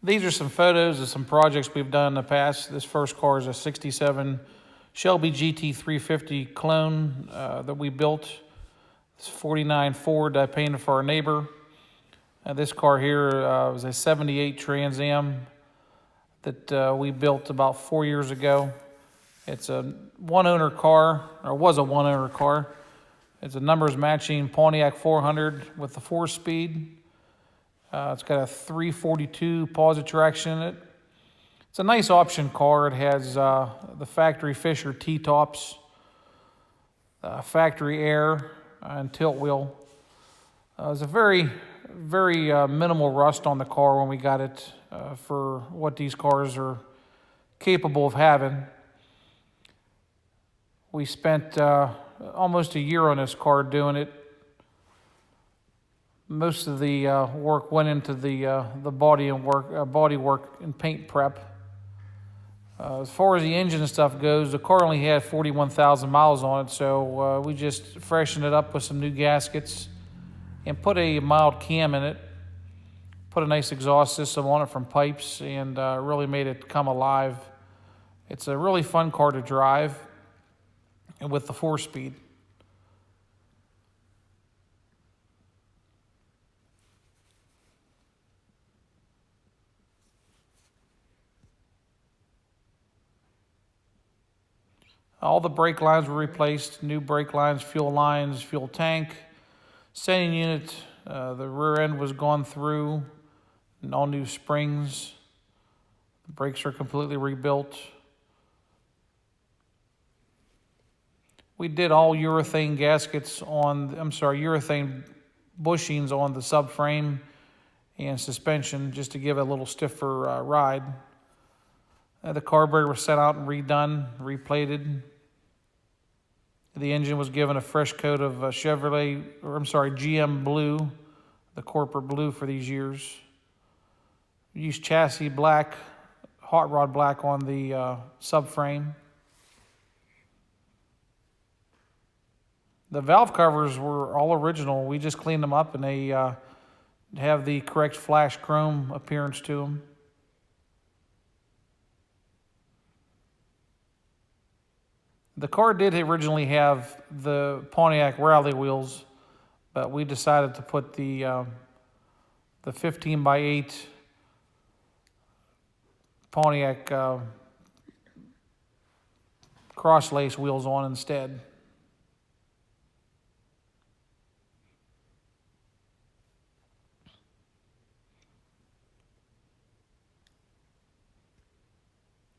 These are some photos of some projects we've done in the past. This first car is a 67 Shelby GT350 clone that we built. It's 49 Ford that I painted for our neighbor. This car here was a 78 Trans Am that we built about 4 years ago. It's a one-owner car, or was a one-owner car. It's a numbers matching Pontiac 400 with the 4-speed. It's got a 342 positive traction in it. It's a nice option car. It has the factory Fisher T-tops, factory air, and tilt wheel. There's a very minimal rust on the car when we got it for what these cars are capable of having. We spent almost a year on this car doing it. Most of the work went into the body work and paint prep. As far as the engine and stuff goes, the car only had 41,000 miles on it, so we just freshened it up with some new gaskets and put a mild cam in it. Put a nice exhaust system on it from pipes, and really made it come alive. It's a really fun car to drive, and with the 4-speed. All the brake lines were replaced, new brake lines, fuel tank, sending unit. The rear end was gone through, and all new springs. The brakes are completely rebuilt. We did all urethane urethane bushings on the subframe and suspension just to give it a little stiffer ride. The carburetor was sent out and redone, replated. The engine was given a fresh coat of GM blue, the corporate blue for these years. We used chassis black, hot rod black on the subframe. The valve covers were all original. We just cleaned them up, and they have the correct flash chrome appearance to them. The car did originally have the Pontiac rally wheels, but we decided to put the 15x8 Pontiac cross lace wheels on instead.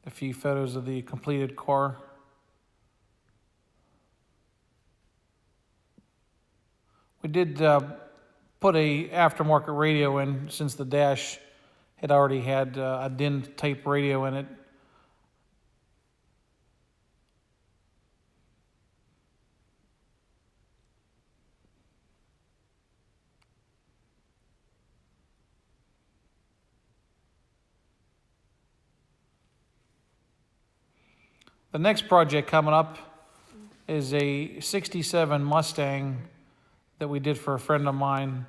A few photos of the completed car. We did put a aftermarket radio in, since the dash had already had a DIN type radio in it. The next project coming up is a 67 Mustang that we did for a friend of mine.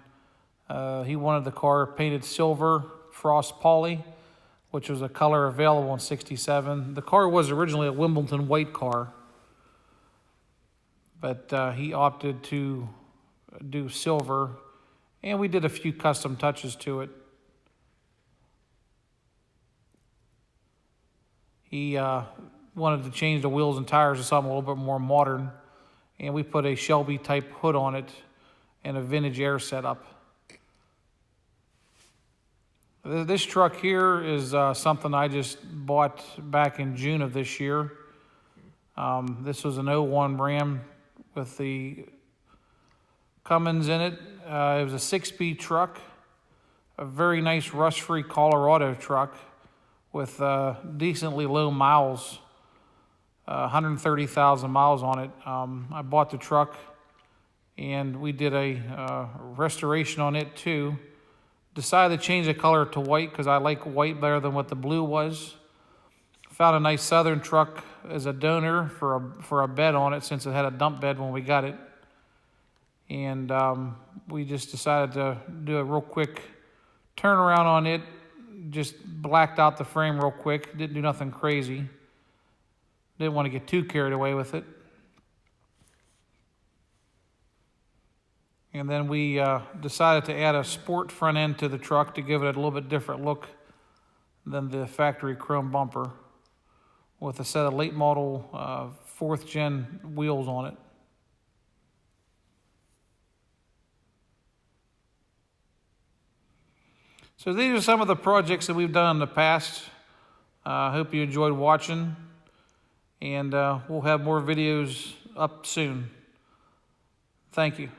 He wanted the car painted silver, frost poly, which was a color available in 67. The car was originally a Wimbledon white car, but he opted to do silver, and we did a few custom touches to it. He wanted to change the wheels and tires to something a little bit more modern, and we put a Shelby type hood on it and a vintage air setup. This truck here is something I just bought back in June of this year. This was an 01 Ram with the Cummins in it. It was a 6-speed truck, a very nice rust-free Colorado truck with decently low miles, 130,000 miles on it. I bought the truck, and we did a restoration on it too. Decided to change the color to white because I like white better than what the blue was. Found a nice Southern truck as a donor for a bed on it, since it had a dump bed when we got it. And we just decided to do a real quick turnaround on it, just blacked out the frame real quick. Didn't do nothing crazy. Didn't want to get too carried away with it. And then we decided to add a sport front end to the truck to give it a little bit different look than the factory chrome bumper, with a set of late model 4th gen wheels on it. So these are some of the projects that we've done in the past. I hope you enjoyed watching, and we'll have more videos up soon. Thank you.